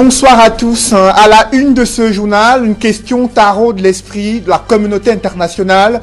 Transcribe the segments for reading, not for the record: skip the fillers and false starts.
Bonsoir à tous. À la une de ce journal, une question taraude l'esprit de la communauté internationale.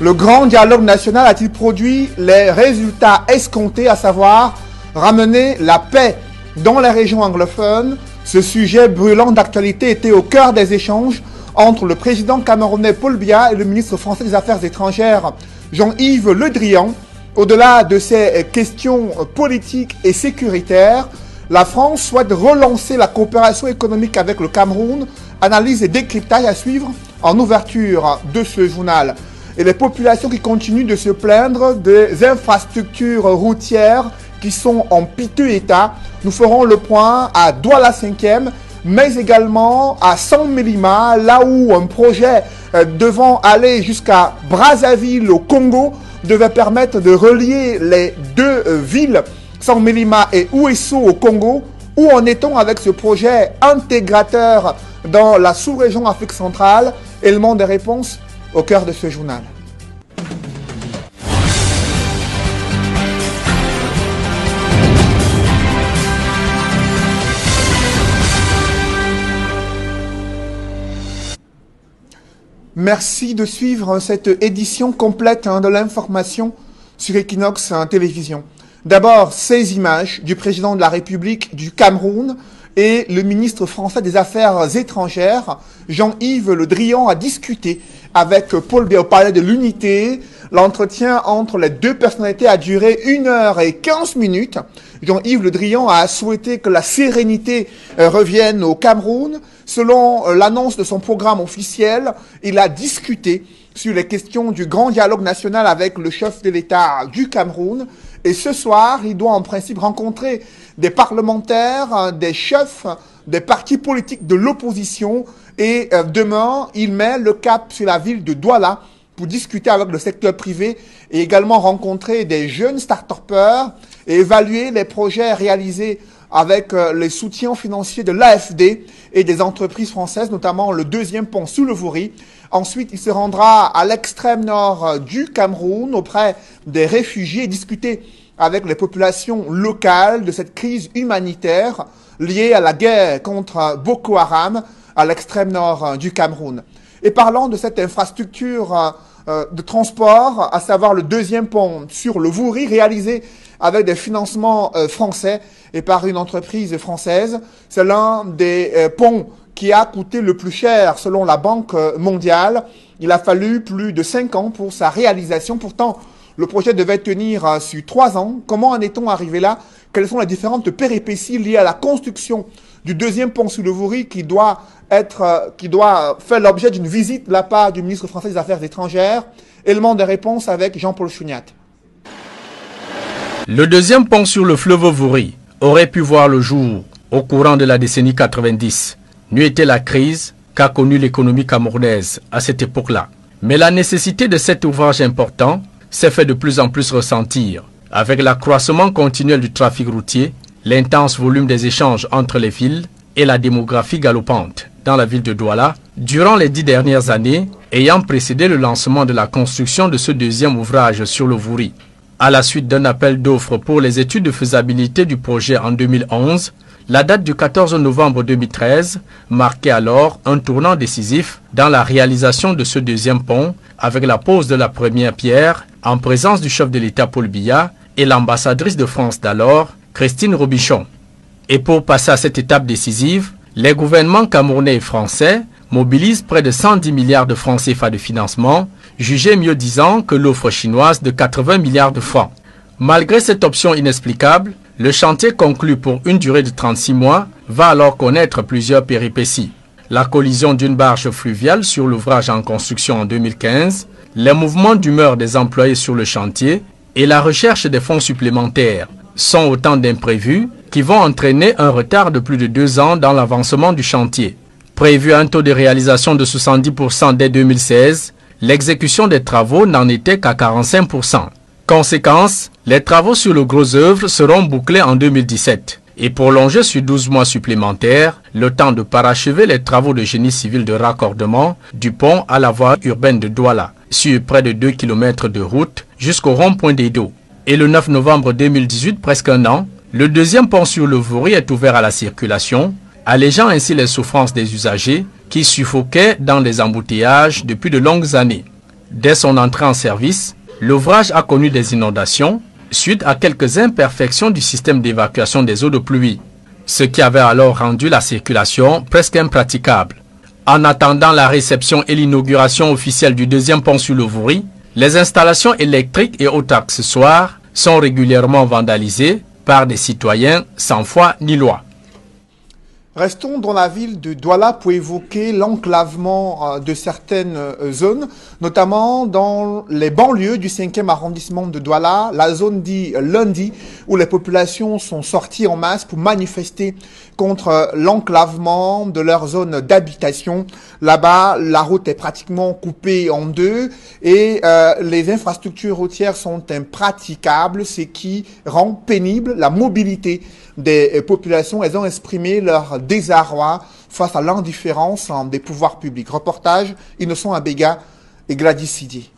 Le grand dialogue national a-t-il produit les résultats escomptés, à savoir ramener la paix dans les régions anglophones? Ce sujet brûlant d'actualité était au cœur des échanges entre le président camerounais Paul Biya et le ministre français des Affaires étrangères Jean-Yves Le Drian. Au-delà de ces questions politiques et sécuritaires, la France souhaite relancer la coopération économique avec le Cameroun. Analyse et décryptage à suivre en ouverture de ce journal. Et les populations qui continuent de se plaindre des infrastructures routières qui sont en piteux état. Nous ferons le point à Douala 5e, mais également à Saint-Mélima, là où un projet devant aller jusqu'à Brazzaville au Congo devait permettre de relier les deux villes, Saint-Mélima et Ouesso au Congo. Où en est-on avec ce projet intégrateur dans la sous-région Afrique centrale? Élément des réponses au cœur de ce journal. Merci de suivre cette édition complète de l'information sur Equinox Télévision. D'abord, ces images du président de la République du Cameroun et le ministre français des Affaires étrangères, Jean-Yves Le Drian, a discuté avec Paul Biya au Palais de l'Unité. L'entretien entre les deux personnalités a duré 1h15. Jean-Yves Le Drian a souhaité que la sérénité revienne au Cameroun. Selon l'annonce de son programme officiel, il a discuté sur les questions du grand dialogue national avec le chef de l'État du Cameroun. Et ce soir, il doit en principe rencontrer des parlementaires, des chefs des partis politiques de l'opposition. Et demain, il met le cap sur la ville de Douala pour discuter avec le secteur privé et également rencontrer des jeunes start-upers et évaluer les projets réalisés avec les soutiens financiers de l'AFD et des entreprises françaises, notamment le deuxième pont sous le Vouri. Ensuite, il se rendra à l'extrême nord du Cameroun auprès des réfugiés et discuter avec les populations locales de cette crise humanitaire liée à la guerre contre Boko Haram à l'extrême nord du Cameroun. Et parlant de cette infrastructure de transport, à savoir le deuxième pont sur le Vouri, réalisé avec des financements français et par une entreprise française. C'est l'un des ponts qui a coûté le plus cher selon la Banque mondiale. Il a fallu plus de 5 ans pour sa réalisation. Pourtant, le projet devait tenir sur 3 ans. Comment en est-on arrivé là? Quelles sont les différentes péripéties liées à la construction du deuxième pont sur le Vouri qui doit faire l'objet d'une visite de la part du ministre français des Affaires étrangères? Élément de réponse avec Jean-Paul Chouniat. Le deuxième pont sur le fleuve Vouri aurait pu voir le jour au courant de la décennie 90. N'eût été la crise qu'a connue l'économie camerounaise à cette époque-là. Mais la nécessité de cet ouvrage important s'est fait de plus en plus ressentir. Avec l'accroissement continuel du trafic routier, l'intense volume des échanges entre les villes et la démographie galopante dans la ville de Douala, durant les 10 dernières années, ayant précédé le lancement de la construction de ce deuxième ouvrage sur le Vouri. À la suite d'un appel d'offres pour les études de faisabilité du projet en 2011, la date du 14 novembre 2013 marquait alors un tournant décisif dans la réalisation de ce deuxième pont avec la pose de la première pierre en présence du chef de l'État Paul Biya et l'ambassadrice de France d'alors, Christine Robichon. Et pour passer à cette étape décisive, les gouvernements camerounais et français mobilisent près de 110 milliards de francs CFA de financement, jugé mieux disant que l'offre chinoise de 80 milliards de francs. Malgré cette option inexplicable, le chantier conclu pour une durée de 36 mois va alors connaître plusieurs péripéties. La collision d'une barge fluviale sur l'ouvrage en construction en 2015, les mouvements d'humeur des employés sur le chantier et la recherche des fonds supplémentaires sont autant d'imprévus qui vont entraîner un retard de plus de 2 ans dans l'avancement du chantier. Prévu un taux de réalisation de 70% dès 2016, l'exécution des travaux n'en était qu'à 45%. Conséquence, les travaux sur le gros œuvre seront bouclés en 2017 et prolongés sur 12 mois supplémentaires, le temps de parachever les travaux de génie civil de raccordement du pont à la voie urbaine de Douala, sur près de 2 km de route jusqu'au rond-point d'Edo. Et le 9 novembre 2018, presque un an, le deuxième pont sur le Vouri est ouvert à la circulation allégeant ainsi les souffrances des usagers qui suffoquaient dans les embouteillages depuis de longues années. Dès son entrée en service, l'ouvrage a connu des inondations suite à quelques imperfections du système d'évacuation des eaux de pluie, ce qui avait alors rendu la circulation presque impraticable. En attendant la réception et l'inauguration officielle du deuxième pont sur le Vouri, les installations électriques et autres accessoires sont régulièrement vandalisées par des citoyens sans foi ni loi. Restons dans la ville de Douala pour évoquer l'enclavement de certaines zones, notamment dans les banlieues du 5e arrondissement de Douala, la zone dit lundi, où les populations sont sorties en masse pour manifester contre l'enclavement de leur zone d'habitation. Là-bas, la route est pratiquement coupée en deux et les infrastructures routières sont impraticables, ce qui rend pénible la mobilité des populations. Elles ont exprimé leur désarroi face à l'indifférence des pouvoirs publics. Reportage Innocent Abega et Gladys Sidier.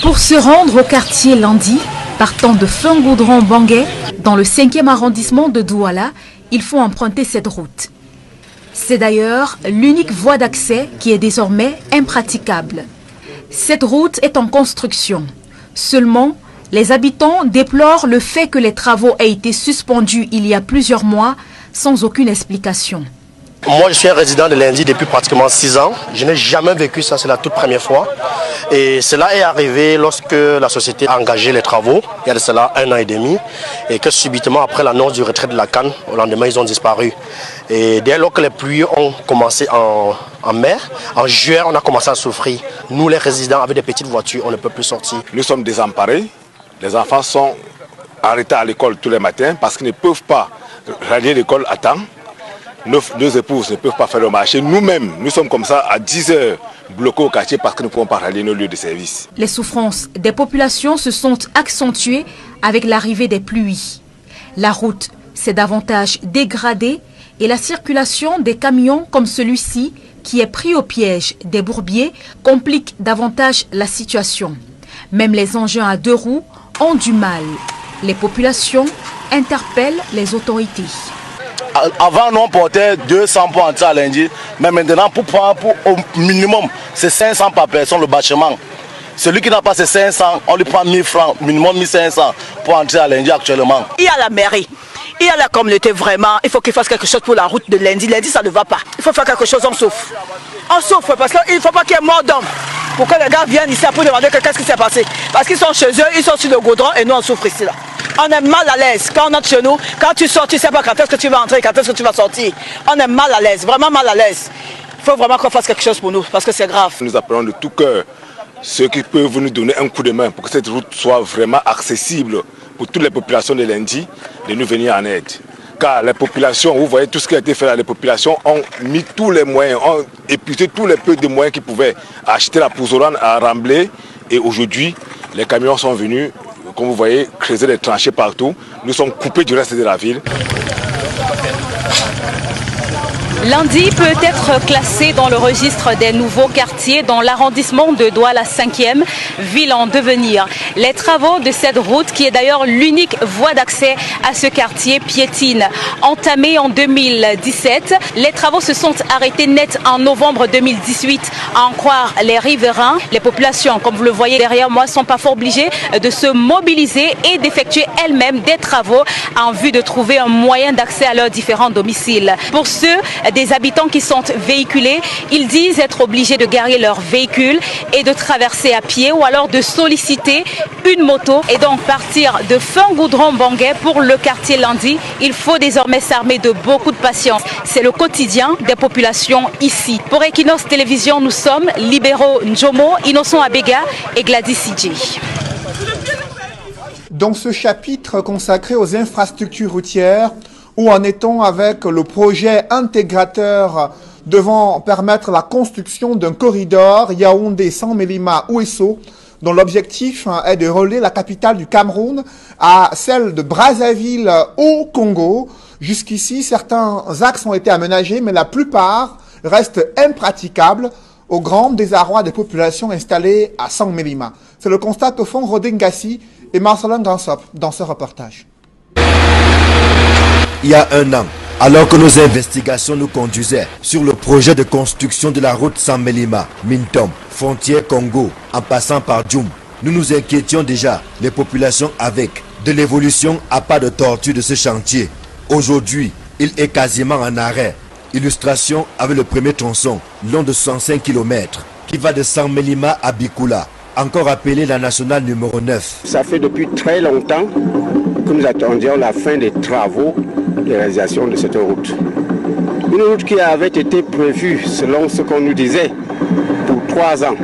Pour se rendre au quartier Landi, partant de Fungoudron-Bangué, dans le 5e arrondissement de Douala, il faut emprunter cette route. C'est d'ailleurs l'unique voie d'accès qui est désormais impraticable. Cette route est en construction. Seulement, les habitants déplorent le fait que les travaux aient été suspendus il y a plusieurs mois sans aucune explication. Moi, je suis un résident de Landi depuis pratiquement 6 ans. Je n'ai jamais vécu ça, c'est la toute première fois. Et cela est arrivé lorsque la société a engagé les travaux, il y a de cela 1 an et demi, et que subitement, après l'annonce du retrait de la canne, au lendemain, ils ont disparu. Et dès lors que les pluies ont commencé en mai, en juin, on a commencé à souffrir. Nous, les résidents, avec des petites voitures, on ne peut plus sortir. Nous sommes désemparés. Les enfants sont arrêtés à l'école tous les matins parce qu'ils ne peuvent pas rallier l'école à temps. Nos épouses ne peuvent pas faire le marché. Nous-mêmes, nous sommes comme ça à 10 heures bloqués au quartier parce que nous ne pouvons pas rallier nos lieux de service. Les souffrances des populations se sont accentuées avec l'arrivée des pluies. La route s'est davantage dégradée et la circulation des camions comme celui-ci, qui est pris au piège des bourbiers, complique davantage la situation. Même les engins à 2 roues ont du mal. Les populations interpellent les autorités. Avant, nous on portait 200 pour entrer à Landi, mais maintenant, pour au minimum, c'est 500 par personne le bâtiment. Celui qui n'a pas ces 500, on lui prend 1000 francs, minimum 1500 pour entrer à Landi actuellement. Il y a la mairie, il y a la communauté vraiment, il faut qu'il fasse quelque chose pour la route de Landi. Landi, ça ne va pas. Il faut faire quelque chose, on souffre. On souffre parce qu'il ne faut pas qu'il y ait mort d'homme. Pour que les gars viennent ici pour demander qu'est-ce qui s'est passé. Parce qu'ils sont chez eux, ils sont sur le goudron et nous on souffre ici là. On est mal à l'aise quand on entre chez nous. Quand tu sors, tu ne sais pas quand est-ce que tu vas entrer, quand est-ce que tu vas sortir. On est mal à l'aise, vraiment mal à l'aise. Il faut vraiment qu'on fasse quelque chose pour nous parce que c'est grave. Nous appelons de tout cœur ceux qui peuvent nous donner un coup de main pour que cette route soit vraiment accessible pour toutes les populations de Landi, de nous venir en aide. Car les populations, vous voyez tout ce qui a été fait là, les populations ont mis tous les moyens, ont épuisé tous les peu de moyens qu'ils pouvaient acheter la pouzzolane à Ramblay. Et aujourd'hui, les camions sont venus, comme vous voyez, creuser des tranchées partout. Nous sommes coupés du reste de la ville. Landi peut être classé dans le registre des nouveaux quartiers dans l'arrondissement de Douala 5e, ville en devenir. Les travaux de cette route, qui est d'ailleurs l'unique voie d'accès à ce quartier, piétine. Entamés en 2017, les travaux se sont arrêtés net en novembre 2018. À en croire les riverains, les populations, comme vous le voyez derrière moi, sont parfois obligées de se mobiliser et d'effectuer elles-mêmes des travaux en vue de trouver un moyen d'accès à leurs différents domiciles. Pour ceux des habitants qui sont véhiculés, ils disent être obligés de garer leur véhicule et de traverser à pied ou alors de solliciter une moto et donc partir de Fungoudron-Bangué pour le quartier Landi. Il faut désormais s'armer de beaucoup de patience. C'est le quotidien des populations ici. Pour Equinox Télévision, nous sommes Libéraux Njomo, Innocent Abega et Gladys Sidier. Dans ce chapitre consacré aux infrastructures routières, où en est-on avec le projet intégrateur devant permettre la construction d'un corridor Yaoundé-Sans-Mélima-Ouesso, dont l'objectif est de relier la capitale du Cameroun à celle de Brazzaville au Congo. Jusqu'ici, certains axes ont été aménagés, mais la plupart restent impraticables au grand désarroi des populations installées à Sans-Mélima. C'est le constat que font Rodin Gassi et Marcelin Gansop dans ce reportage. il y a un an, alors que nos investigations nous conduisaient sur le projet de construction de la route Samelima-Mintom, frontière Congo, en passant par Djoum. Nous nous inquiétions déjà, les populations avec, de l'évolution à pas de tortue de ce chantier. Aujourd'hui, il est quasiment en arrêt. Illustration avec le premier tronçon, long de 65 km, qui va de Samelima à Bikoula, encore appelé la nationale numéro 9. Ça fait depuis très longtemps que nous attendions la fin des travaux de réalisation de cette route. Une route qui avait été prévue, selon ce qu'on nous disait, pour 3 ans.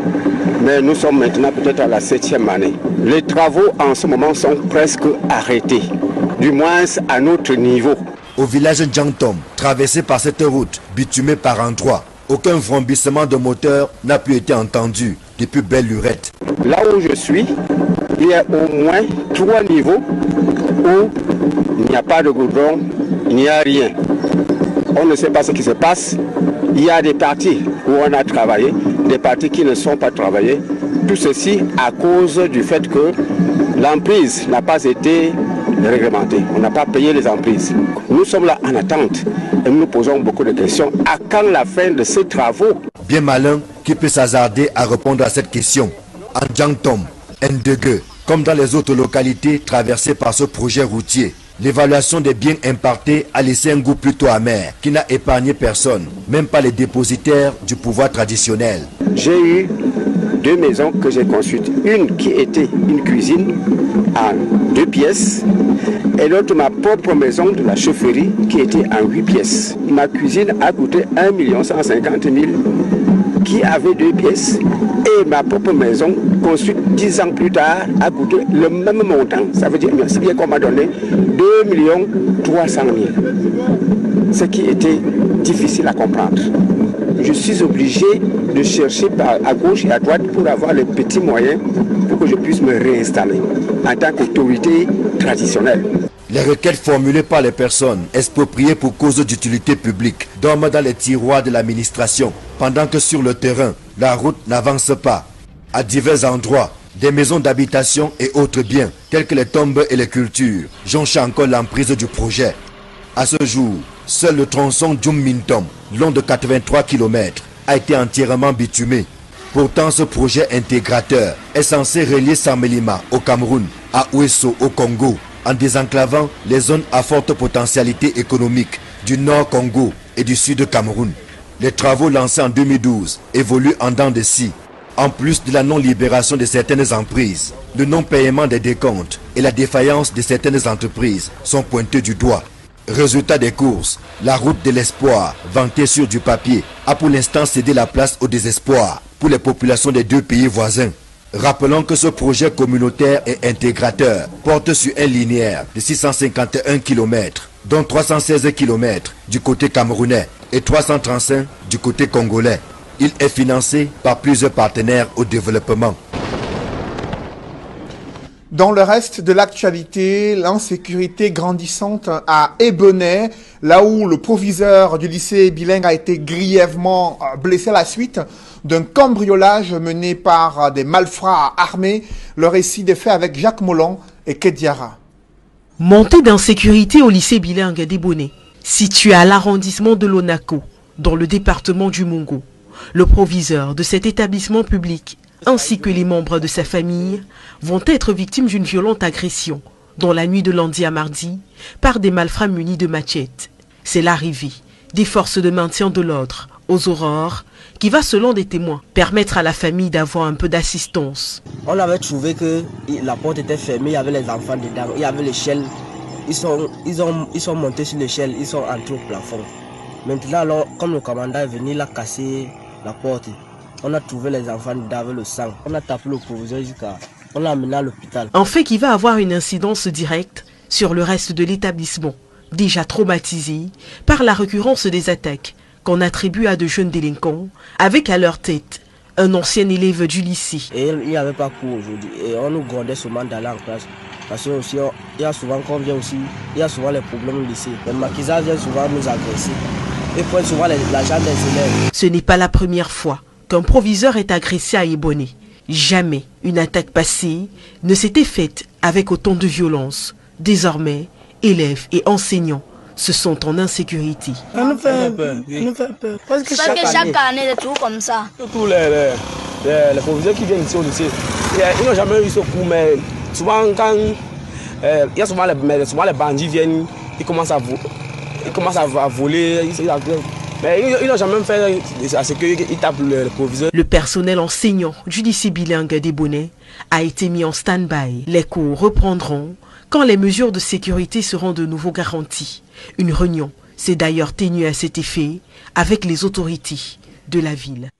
Mais nous sommes maintenant peut-être à la 7e année. Les travaux en ce moment sont presque arrêtés, du moins à notre niveau. Au village Djantom, traversé par cette route, bitumée par endroits, aucun vrombissement de moteur n'a pu être entendu depuis belle lurette. Là où je suis, il y a au moins 3 niveaux où il n'y a pas de goudron, il n'y a rien. On ne sait pas ce qui se passe. Il y a des parties où on a travaillé, des parties qui ne sont pas travaillées. Tout ceci à cause du fait que l'emprise n'a pas été réglementée. On n'a pas payé les emprises. Nous sommes là en attente et nous nous posons beaucoup de questions. À quand la fin de ces travaux? Bien malin qui peut s'hasarder à répondre à cette question. En Djantom, Ndege, comme dans les autres localités traversées par ce projet routier, l'évaluation des biens impartés a laissé un goût plutôt amer qui n'a épargné personne, même pas les dépositaires du pouvoir traditionnel. J'ai eu 2 maisons que j'ai construites. Une qui était une cuisine en 2 pièces et l'autre ma propre maison de la chaufferie qui était en 8 pièces. Ma cuisine a coûté 1 150 000 qui avait 2 pièces et ma propre maison construite 10 ans plus tard a coûté le même montant. Ça veut dire, c'est bien qu'on m'a donné 2 300 000. Ce qui était difficile à comprendre. Je suis obligé de chercher à gauche et à droite pour avoir les petits moyens pour que je puisse me réinstaller en tant qu'autorité traditionnelle. Les requêtes formulées par les personnes expropriées pour cause d'utilité publique dorment dans les tiroirs de l'administration, pendant que sur le terrain, la route n'avance pas. À divers endroits, des maisons d'habitation et autres biens, tels que les tombes et les cultures, jonchent encore l'emprise du projet. À ce jour, seul le tronçon Djoum-Mintom, long de 83 km, a été entièrement bitumé. Pourtant, ce projet intégrateur est censé relier Samelima au Cameroun, à Ouesso au Congo, en désenclavant les zones à forte potentialité économique du Nord Congo et du Sud Cameroun. Les travaux lancés en 2012 évoluent en dents de scie. En plus de la non-libération de certaines emprises, le non-paiement des décomptes et la défaillance de certaines entreprises sont pointés du doigt. Résultat des courses, la route de l'espoir, vantée sur du papier, a pour l'instant cédé la place au désespoir pour les populations des 2 pays voisins. Rappelons que ce projet communautaire et intégrateur porte sur un linéaire de 651 km, dont 316 km du côté camerounais et 335 du côté congolais. Il est financé par plusieurs partenaires au développement. Dans le reste de l'actualité, l'insécurité grandissante à Ebonay, là où le proviseur du lycée bilingue a été grièvement blessé à la suite d'un cambriolage mené par des malfrats armés. Le récit des faits avec Jacques Mollan et Kediara. Montée d'insécurité au lycée bilingue d'Ebonay, situé à l'arrondissement de Lonako, dans le département du Mungo. Le proviseur de cet établissement public ainsi que les membres de sa famille vont être victimes d'une violente agression dans la nuit de lundi à mardi par des malfrats munis de machettes. C'est l'arrivée des forces de maintien de l'ordre aux aurores qui va, selon des témoins, permettre à la famille d'avoir un peu d'assistance. On avait trouvé que la porte était fermée, il y avait les enfants dedans, il y avait l'échelle. Ils sont montés sur l'échelle, ils sont entrés au plafond. Maintenant, alors, comme le commandant est venu, il a cassé la porte. On a trouvé les enfants avec le sang. On a tapé le proviseur jusqu'à... On l'a amené à l'hôpital. Un fait qui va avoir une incidence directe sur le reste de l'établissement, déjà traumatisé par la récurrence des attaques qu'on attribue à de jeunes délinquants, avec à leur tête un ancien élève du lycée. Et il n'y avait pas cours aujourd'hui. Et on nous grondait seulement d'aller en classe. Parce qu'il y a souvent qu'on vient aussi, il y a souvent les problèmes au lycée. Les maquisards viennent souvent nous agresser. Ils prennent souvent l'argent des élèves. Ce n'est pas la première fois qu'un proviseur est agressé à Ebonay. Jamais une attaque passée ne s'était faite avec autant de violence. Désormais, élèves et enseignants se sentent en insécurité. Ça nous fait peur. Parce que chaque année, des trucs comme ça. Tous les proviseurs qui viennent ici au lycée, ils n'ont jamais eu ce coup, mais souvent quand il y a souvent les bandits viennent, ils commencent à voler, mais ils n'ont jamais fait à ce qu'ils tapent le proviseur. Le personnel enseignant du lycée bilingue des Bonnets a été mis en stand-by. Les cours reprendront quand les mesures de sécurité seront de nouveau garanties. Une réunion s'est d'ailleurs tenue à cet effet avec les autorités de la ville.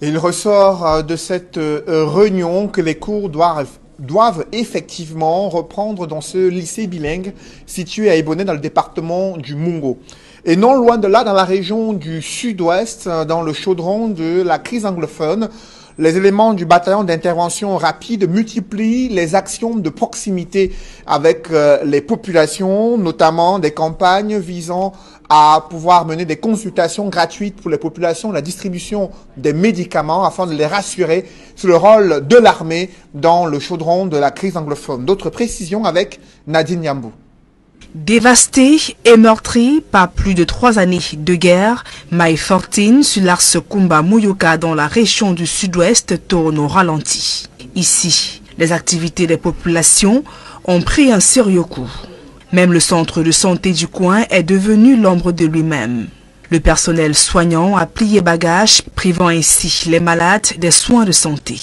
Il ressort de cette réunion que les cours doivent effectivement reprendre dans ce lycée bilingue situé à Ebonné dans le département du Mungo. Et non loin de là, dans la région du sud-ouest, dans le chaudron de la crise anglophone, les éléments du bataillon d'intervention rapide multiplient les actions de proximité avec les populations, notamment des campagnes visant à pouvoir mener des consultations gratuites pour les populations, la distribution des médicaments afin de les rassurer sur le rôle de l'armée dans le chaudron de la crise anglophone. D'autres précisions avec Nadine Yambou. Dévasté et meurtri par plus de 3 années de guerre, Mai 14 sur l'Ars Kumba Muyoka dans la région du sud-ouest tourne au ralenti. Ici, les activités des populations ont pris un sérieux coup. Même le centre de santé du coin est devenu l'ombre de lui-même. Le personnel soignant a plié bagages, privant ainsi les malades des soins de santé.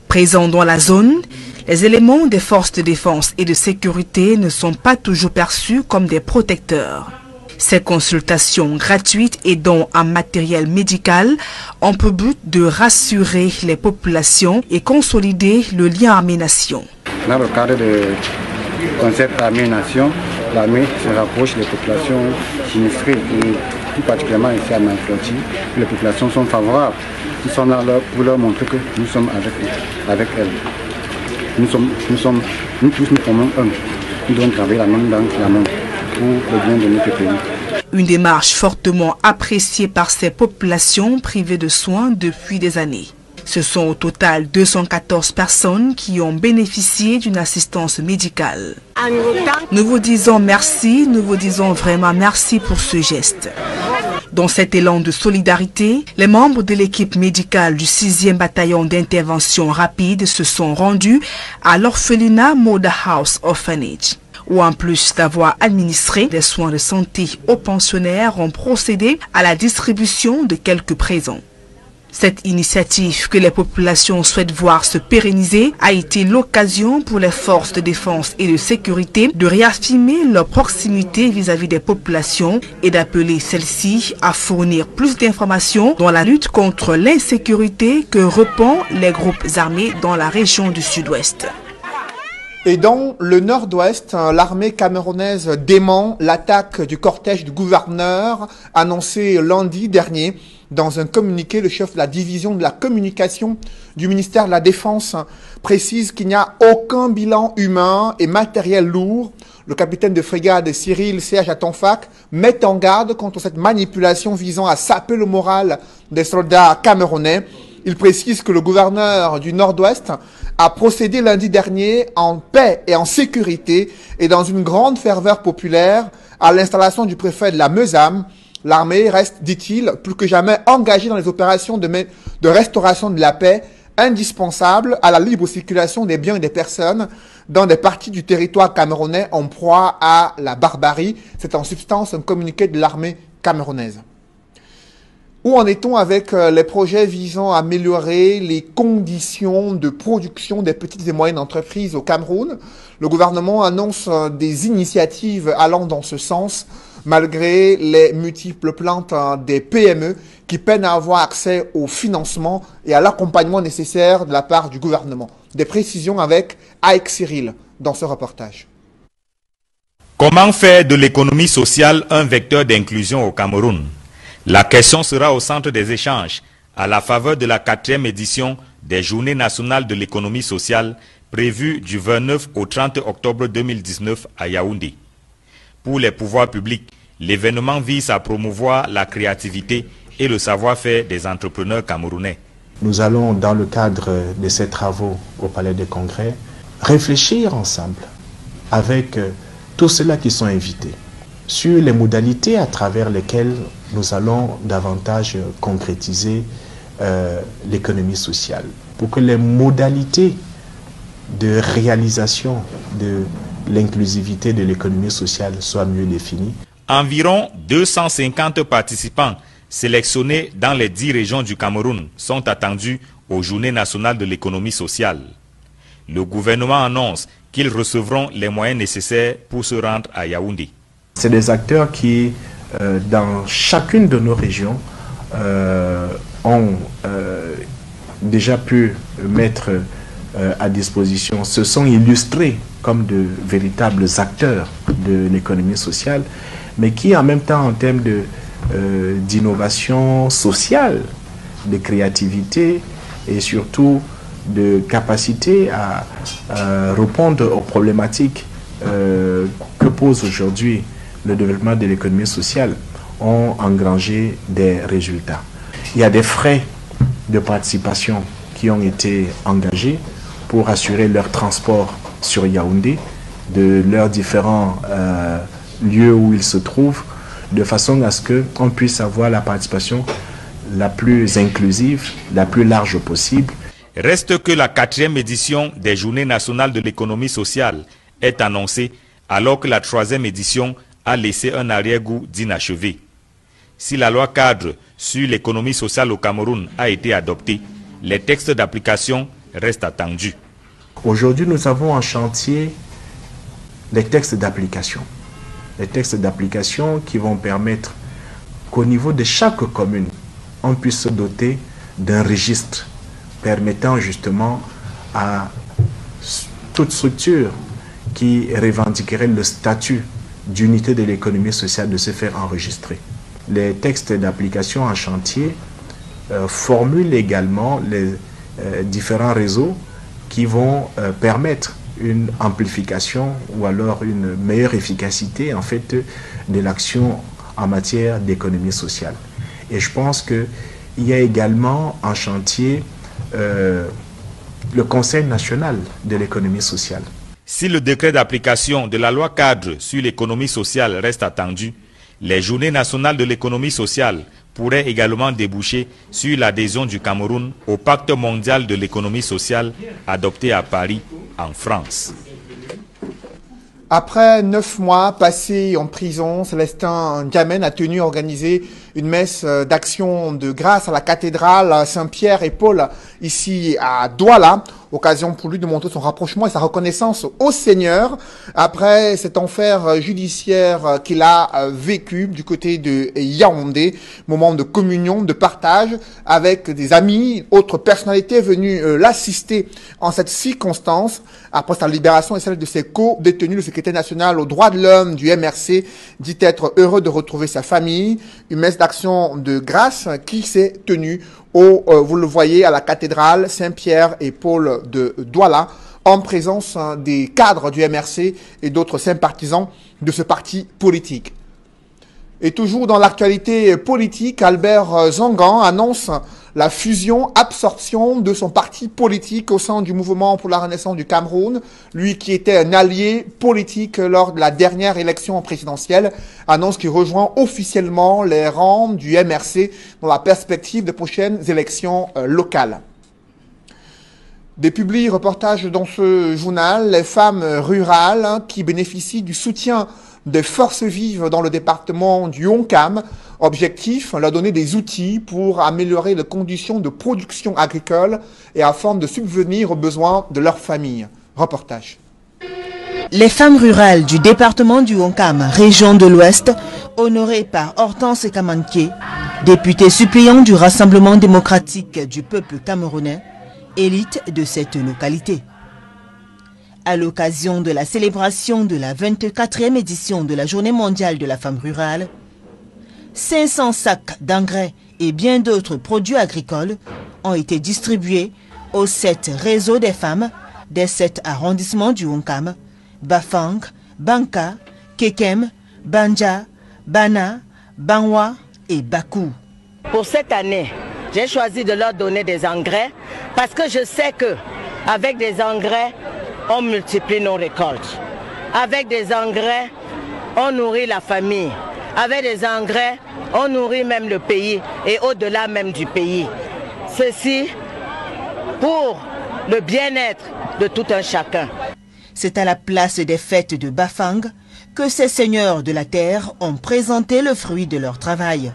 Présents dans la zone, les éléments des forces de défense et de sécurité ne sont pas toujours perçus comme des protecteurs. Ces consultations gratuites et dons en matériel médical ont pour but de rassurer les populations et consolider le lien armée-nation. Dans le cadre du concept armée-nation, l'armée se rapproche des populations sinistrées et plus particulièrement ici à Manfloti, les populations sont favorables. Nous sommes là pour leur montrer que nous sommes avec elles. Nous tous nous formons un. Nous devons travailler la main dans la main pour le bien de notre pays. Une démarche fortement appréciée par ces populations privées de soins depuis des années. Ce sont au total 214 personnes qui ont bénéficié d'une assistance médicale. Nous vous disons merci, nous vous disons vraiment merci pour ce geste. Dans cet élan de solidarité, les membres de l'équipe médicale du 6e bataillon d'intervention rapide se sont rendus à l'orphelinat Moda House Orphanage, où en plus d'avoir administré des soins de santé aux pensionnaires, ont procédé à la distribution de quelques présents. Cette initiative que les populations souhaitent voir se pérenniser a été l'occasion pour les forces de défense et de sécurité de réaffirmer leur proximité vis-à-vis des populations et d'appeler celles-ci à fournir plus d'informations dans la lutte contre l'insécurité que répandent les groupes armés dans la région du sud-ouest. Et dans le nord-ouest, l'armée camerounaise dément l'attaque du cortège du gouverneur annoncé lundi dernier. Dans un communiqué, le chef de la division de la communication du ministère de la Défense précise qu'il n'y a aucun bilan humain et matériel lourd. Le capitaine de frégate Cyril C.H. Atonfak met en garde contre cette manipulation visant à saper le moral des soldats camerounais. Il précise que le gouverneur du Nord-Ouest a procédé lundi dernier en paix et en sécurité et dans une grande ferveur populaire à l'installation du préfet de la Meusam. L'armée reste, dit-il, plus que jamais engagée dans les opérations de restauration de la paix, indispensables à la libre circulation des biens et des personnes dans des parties du territoire camerounais en proie à la barbarie. C'est en substance un communiqué de l'armée camerounaise. Où en est-on avec les projets visant à améliorer les conditions de production des petites et moyennes entreprises au Cameroun? Le gouvernement annonce des initiatives allant dans ce sens, malgré les multiples plaintes des PME qui peinent à avoir accès au financement et à l'accompagnement nécessaire de la part du gouvernement. Des précisions avec Aïk Cyril dans ce reportage. Comment faire de l'économie sociale un vecteur d'inclusion au Cameroun? La question sera au centre des échanges à la faveur de la 4e édition des Journées nationales de l'économie sociale prévues du 29 au 30 octobre 2019 à Yaoundé. Pour les pouvoirs publics, l'événement vise à promouvoir la créativité et le savoir-faire des entrepreneurs camerounais. Nous allons, dans le cadre de ces travaux au Palais des Congrès, réfléchir ensemble avec tous ceux-là qui sont invités sur les modalités à travers lesquelles nous allons davantage concrétiser l'économie sociale, pour que les modalités de réalisation de l'inclusivité de l'économie sociale soient mieux définies. Environ 250 participants sélectionnés dans les 10 régions du Cameroun sont attendus aux Journées nationales de l'économie sociale. Le gouvernement annonce qu'ils recevront les moyens nécessaires pour se rendre à Yaoundé. C'est des acteurs qui, dans chacune de nos régions, ont déjà pu mettre à disposition, se sont illustrés comme de véritables acteurs de l'économie sociale, mais qui en même temps, en termes d'innovation sociale, de créativité et surtout de capacité à répondre aux problématiques que pose aujourd'hui le développement de l'économie sociale, ont engrangé des résultats. Il y a des frais de participation qui ont été engagés pour assurer leur transport sur Yaoundé, de leurs différents lieux où ils se trouvent, de façon à ce qu'on puisse avoir la participation la plus inclusive, la plus large possible. Reste que la 4e édition des Journées nationales de l'économie sociale est annoncée, alors que la 3e édition a laissé un arrière-goût d'inachevé. Si la loi cadre sur l'économie sociale au Cameroun a été adoptée, les textes d'application restent attendus. Aujourd'hui, nous avons en chantier les textes d'application. Les textes d'application qui vont permettre qu'au niveau de chaque commune, on puisse se doter d'un registre permettant justement à toute structure qui revendiquerait le statut d'unité de l'économie sociale de se faire enregistrer. Les textes d'application en chantier formulent également les différents réseaux qui vont permettre une amplification ou alors une meilleure efficacité en fait de l'action en matière d'économie sociale. Et je pense qu'il y a également en chantier le Conseil national de l'économie sociale. Si le décret d'application de la loi cadre sur l'économie sociale reste attendu, les Journées nationales de l'économie sociale pourraient également déboucher sur l'adhésion du Cameroun au Pacte mondial de l'économie sociale adopté à Paris, en France. Après 9 mois passés en prison, Célestin Ndiamène a tenu à organiser une messe d'action de grâce à la cathédrale Saint-Pierre et Paul ici à Douala. Occasion pour lui de montrer son rapprochement et sa reconnaissance au Seigneur après cet enfer judiciaire qu'il a vécu du côté de Yaoundé. Moment de communion, de partage avec des amis, autres personnalités venues l'assister en cette circonstance. Après sa libération et celle de ses co-détenus, le secrétaire national aux droits de l'homme du MRC dit être heureux de retrouver sa famille. Une messe d'action de grâce qui s'est tenue vous le voyez, à la cathédrale Saint-Pierre et Paul de Douala, en présence des cadres du MRC et d'autres sympathisants de ce parti politique. Et toujours dans l'actualité politique, Albert Zangan annonce la fusion-absorption de son parti politique au sein du mouvement pour la renaissance du Cameroun. Lui qui était un allié politique lors de la dernière élection présidentielle, annonce qu'il rejoint officiellement les rangs du MRC dans la perspective des prochaines élections locales. Des reportages dans ce journal, les femmes rurales qui bénéficient du soutien des forces vives dans le département du Honkam. Objectif, leur donner des outils pour améliorer les conditions de production agricole et afin de subvenir aux besoins de leur famille. Reportage. Les femmes rurales du département du Honkam, région de l'Ouest, honorées par Hortense Kamanké, députée suppléant du Rassemblement démocratique du peuple camerounais, élite de cette localité. À l'occasion de la célébration de la 24e édition de la Journée mondiale de la femme rurale, 500 sacs d'engrais et bien d'autres produits agricoles ont été distribués aux 7 réseaux des femmes des 7 arrondissements du Honkam, Bafang, Banka, Kekem, Banja, Bana, Banwa et Bakou. Pour cette année, j'ai choisi de leur donner des engrais parce que je sais qu'avec des engrais, on multiplie nos récoltes. Avec des engrais, on nourrit la famille. Avec des engrais, on nourrit même le pays et au-delà même du pays. Ceci pour le bien-être de tout un chacun. C'est à la place des fêtes de Bafang que ces seigneurs de la terre ont présenté le fruit de leur travail.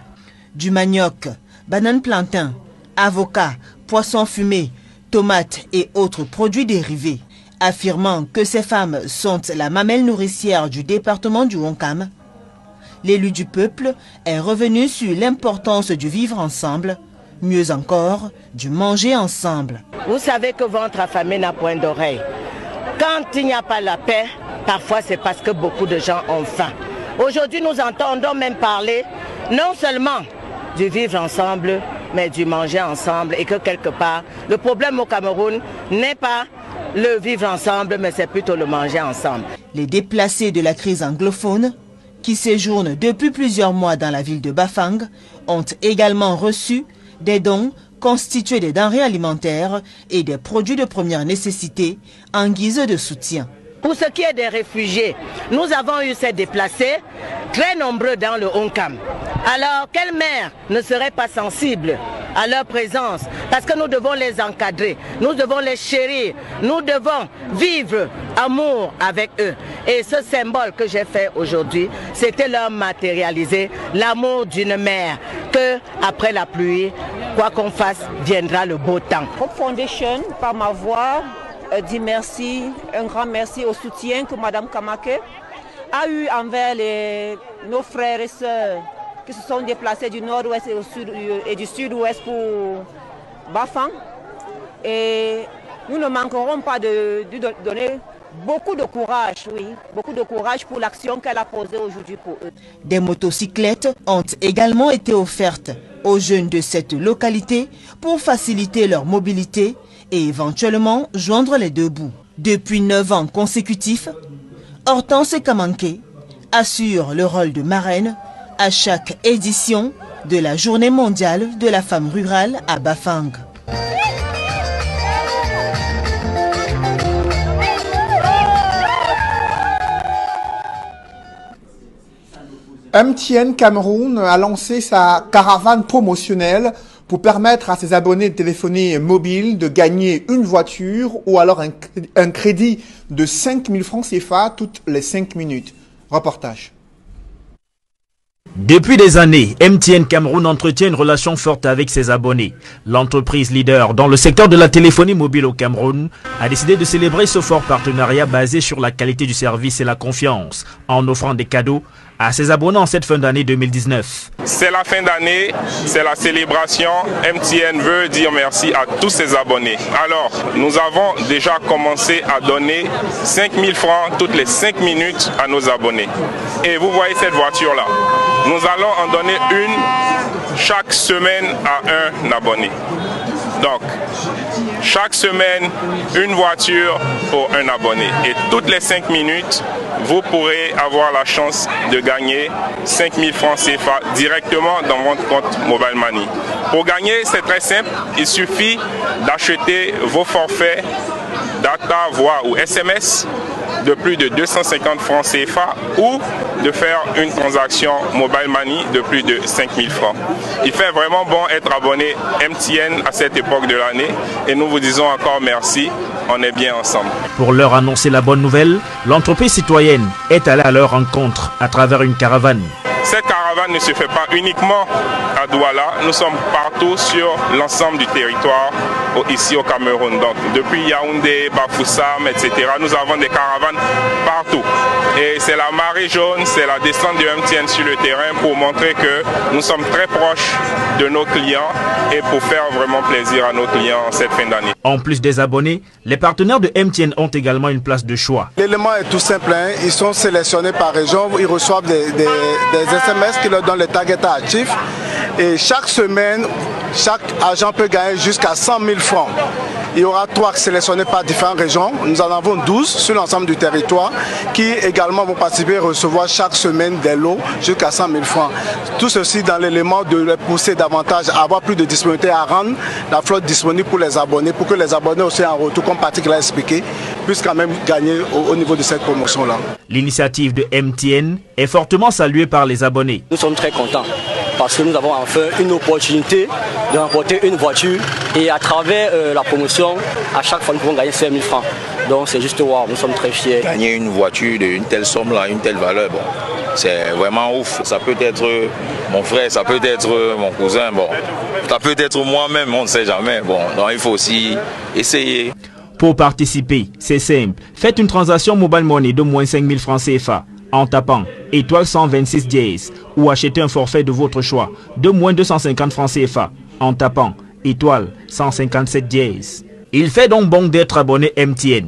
Du manioc, banane plantain, avocat, poisson fumé, tomates et autres produits dérivés. Affirmant que ces femmes sont la mamelle nourricière du département du Wonkam, l'élu du peuple est revenu sur l'importance du vivre ensemble, mieux encore, du manger ensemble. Vous savez que ventre affamé n'a point d'oreille. Quand il n'y a pas la paix, parfois c'est parce que beaucoup de gens ont faim. Aujourd'hui, nous entendons même parler non seulement du vivre ensemble, mais du manger ensemble, et que quelque part, le problème au Cameroun n'est pas le vivre ensemble, mais c'est plutôt le manger ensemble. Les déplacés de la crise anglophone, qui séjournent depuis plusieurs mois dans la ville de Bafang, ont également reçu des dons constitués des denrées alimentaires et des produits de première nécessité en guise de soutien. Pour ce qui est des réfugiés, nous avons eu ces déplacés, très nombreux dans le Wonkam. Alors, quelle mère ne serait pas sensible à leur présence? Parce que nous devons les encadrer, nous devons les chérir, nous devons vivre amour avec eux. Et ce symbole que j'ai fait aujourd'hui, c'était leur matérialiser l'amour d'une mère, que après la pluie, quoi qu'on fasse, viendra le beau temps. Hope Foundation, par ma voix, dit merci, un grand merci au soutien que Mme Kamake a eu envers nos frères et sœurs qui se sont déplacés du nord-ouest et du sud-ouest pour Bafang. Et nous ne manquerons pas de donner beaucoup de courage, oui, beaucoup de courage pour l'action qu'elle a posée aujourd'hui pour eux. Des motocyclettes ont également été offertes aux jeunes de cette localité pour faciliter leur mobilité et éventuellement joindre les deux bouts. Depuis 9 ans consécutifs, Hortense Kamanke assure le rôle de marraine à chaque édition de la Journée mondiale de la femme rurale à Bafang. MTN Cameroun a lancé sa caravane promotionnelle pour permettre à ses abonnés de téléphonie mobile de gagner une voiture ou alors un crédit de 5 000 francs CFA toutes les 5 minutes. Reportage. Depuis des années, MTN Cameroun entretient une relation forte avec ses abonnés. L'entreprise leader dans le secteur de la téléphonie mobile au Cameroun a décidé de célébrer ce fort partenariat basé sur la qualité du service et la confiance en offrant des cadeaux à ses abonnés en cette fin d'année 2019. C'est la fin d'année, c'est la célébration. MTN veut dire merci à tous ses abonnés. Alors, nous avons déjà commencé à donner 5 000 francs toutes les 5 minutes à nos abonnés. Et vous voyez cette voiture-là. Nous allons en donner une chaque semaine à un abonné. Donc, chaque semaine, une voiture pour un abonné. Et toutes les 5 minutes, vous pourrez avoir la chance de gagner 5 000 francs CFA directement dans votre compte Mobile Money. Pour gagner, c'est très simple. Il suffit d'acheter vos forfaits data, voix ou SMS de plus de 250 francs CFA ou de faire une transaction Mobile Money de plus de 5 000 francs. Il fait vraiment bon être abonné MTN à cette époque de l'année et nous vous disons encore merci, on est bien ensemble. Pour leur annoncer la bonne nouvelle, l'entreprise citoyenne est allée à leur rencontre à travers une caravane. Cette caravane ne se fait pas uniquement à Douala, nous sommes partout sur l'ensemble du territoire ici au Cameroun. Donc depuis Yaoundé, Bafoussam, etc. nous avons des caravanes partout. Et c'est la marée jaune, c'est la descente de MTN sur le terrain pour montrer que nous sommes très proches de nos clients et pour faire vraiment plaisir à nos clients en cette fin d'année. En plus des abonnés, les partenaires de MTN ont également une place de choix. L'élément est tout simple, hein. Ils sont sélectionnés par région, ils reçoivent des SMS qui leur donnent les targets actifs et chaque semaine, chaque agent peut gagner jusqu'à 100 000 francs. Il y aura 3 sélectionnés par différentes régions. Nous en avons 12 sur l'ensemble du territoire qui également vont participer et recevoir chaque semaine des lots jusqu'à 100 000 francs. Tout ceci dans l'élément de les pousser davantage à avoir plus de disponibilité, à rendre la flotte disponible pour les abonnés, pour que les abonnés aussi en retour, comme Patrick l'a expliqué, puissent quand même gagner au niveau de cette promotion-là. L'initiative de MTN est fortement saluée par les abonnés. Nous sommes très contents parce que nous avons enfin une opportunité de remporter une voiture et à travers la promotion, à chaque fois nous pouvons gagner 5 000 francs. Donc c'est juste wow, nous sommes très fiers. Gagner une voiture d'une telle somme là, une telle valeur, bon, c'est vraiment ouf. Ça peut être mon frère, ça peut être mon cousin, bon, ça peut être moi-même, on ne sait jamais. Bon, donc il faut aussi essayer. Pour participer, c'est simple. Faites une transaction mobile money de moins 5 000 francs CFA en tapant étoile 126 dièse ou achetez un forfait de votre choix de moins 250 francs CFA en tapant étoile 157 dièse. Il fait donc bon d'être abonné MTN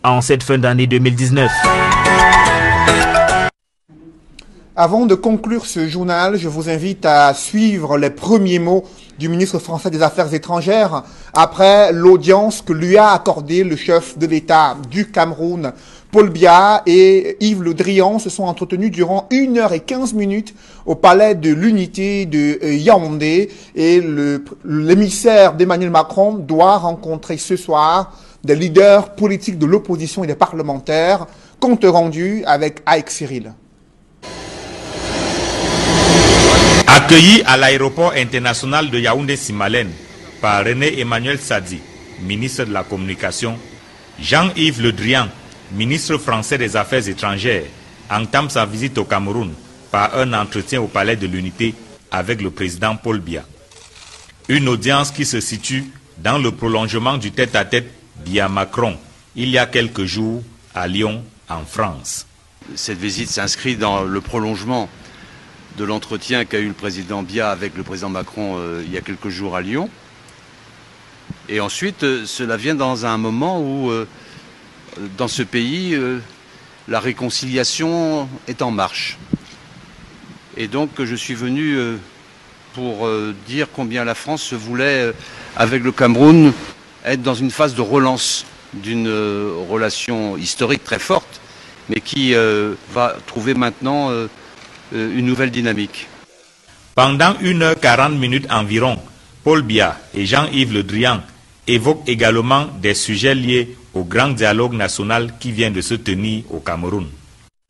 en cette fin d'année 2019. Avant de conclure ce journal, je vous invite à suivre les premiers mots du ministre français des Affaires étrangères après l'audience que lui a accordée le chef de l'État du Cameroun. Paul Biya et Yves Le Drian se sont entretenus durant 1h15 au palais de l'Unité de Yaoundé et l'émissaire d'Emmanuel Macron doit rencontrer ce soir des leaders politiques de l'opposition et des parlementaires. Compte rendu avec Aïk Cyril. Accueilli à l'aéroport international de Yaoundé-Simalène par René Emmanuel Sadi, ministre de la Communication, Jean-Yves Le Drian, ministre français des Affaires étrangères, entame sa visite au Cameroun par un entretien au palais de l'Unité avec le président Paul Biya. Une audience qui se situe dans le prolongement du tête-à-tête Biya-Macron il y a quelques jours à Lyon, en France. Cette visite s'inscrit dans le prolongement de l'entretien qu'a eu le président Biya avec le président Macron il y a quelques jours à Lyon. Et ensuite, cela vient dans un moment où, dans ce pays, la réconciliation est en marche. Et donc, je suis venu pour dire combien la France se voulait, avec le Cameroun, être dans une phase de relance d'une relation historique très forte, mais qui va trouver maintenant une nouvelle dynamique. Pendant 1h40 environ, Paul Biya et Jean-Yves Le Drian évoquent également des sujets liés au grand dialogue national qui vient de se tenir au Cameroun.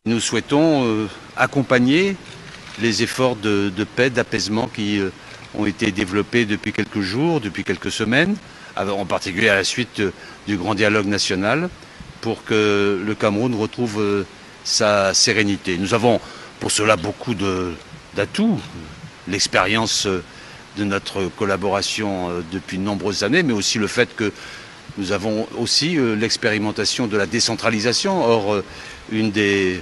Nous souhaitons accompagner les efforts de paix, d'apaisement qui ont été développés depuis quelques jours, depuis quelques semaines, en particulier à la suite du grand dialogue national, pour que le Cameroun retrouve sa sérénité. Nous avons pour cela beaucoup d'atouts, l'expérience de notre collaboration depuis de nombreuses années, mais aussi le fait que nous avons aussi l'expérimentation de la décentralisation. Or, une des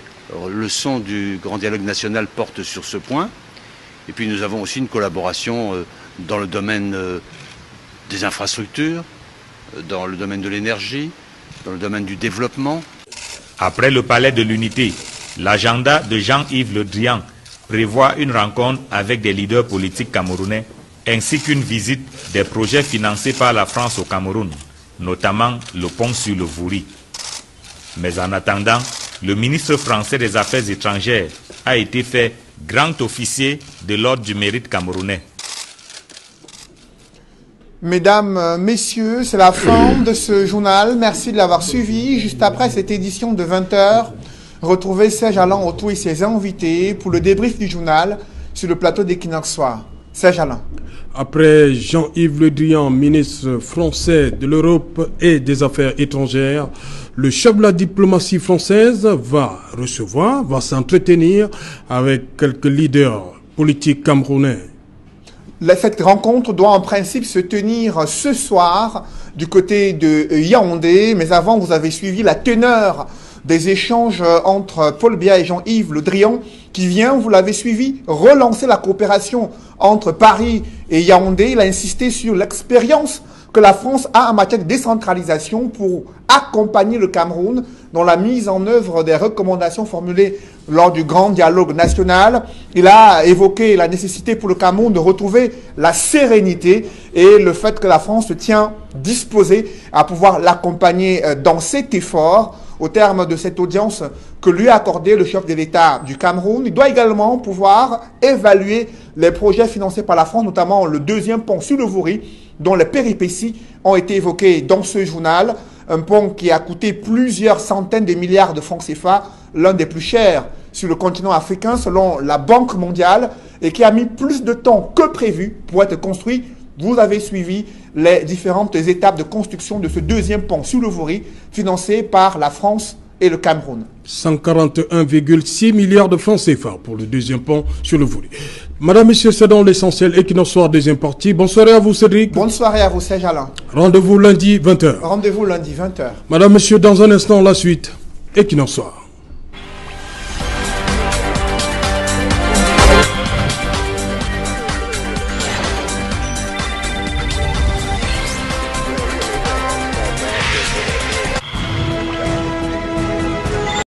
leçons du grand dialogue national porte sur ce point. Et puis nous avons aussi une collaboration dans le domaine des infrastructures, dans le domaine de l'énergie, dans le domaine du développement. Après le palais de l'Unité, l'agenda de Jean-Yves Le Drian prévoit une rencontre avec des leaders politiques camerounais ainsi qu'une visite des projets financés par la France au Cameroun, notamment le pont sur le Vouri. Mais en attendant, le ministre français des Affaires étrangères a été fait grand officier de l'ordre du mérite camerounais. Mesdames, messieurs, c'est la fin de ce journal. Merci de l'avoir suivi. Juste après cette édition de 20h, retrouvez Serge Alain Autou et ses invités pour le débrief du journal sur le plateau d'Equinox Soir. Serge Alain. Après Jean-Yves Le Drian, ministre français de l'Europe et des Affaires étrangères, le chef de la diplomatie française va s'entretenir avec quelques leaders politiques camerounais. Cette rencontre doit en principe se tenir ce soir du côté de Yaoundé, mais avant vous avez suivi la teneur des échanges entre Paul Biya et Jean-Yves Le Drian qui vient, vous l'avez suivi, relancer la coopération entre Paris et Yaoundé. Il a insisté sur l'expérience que la France a en matière de décentralisation pour accompagner le Cameroun dans la mise en œuvre des recommandations formulées lors du grand dialogue national. Il a évoqué la nécessité pour le Cameroun de retrouver la sérénité et le fait que la France se tient disposée à pouvoir l'accompagner dans cet effort. Au terme de cette audience que lui a accordé le chef de l'État du Cameroun, il doit également pouvoir évaluer les projets financés par la France, notamment le deuxième pont sur le Vouri, dont les péripéties ont été évoquées dans ce journal. Un pont qui a coûté plusieurs centaines de milliards de francs CFA, l'un des plus chers sur le continent africain selon la Banque mondiale, et qui a mis plus de temps que prévu pour être construit. Vous avez suivi les différentes étapes de construction de ce deuxième pont sur le Vouri, financé par la France et le Cameroun. 141,6 milliards de francs CFA pour le deuxième pont sur le Vouri. Madame, Monsieur, c'est dans l'essentiel. Equinox Soir, deuxième partie. Bonne soirée à vous, Cédric. Bonne soirée à vous, Serge Alain. Rendez-vous lundi, 20h. Rendez-vous lundi, 20h. Madame, Monsieur, dans un instant, la suite. Equinox Soir.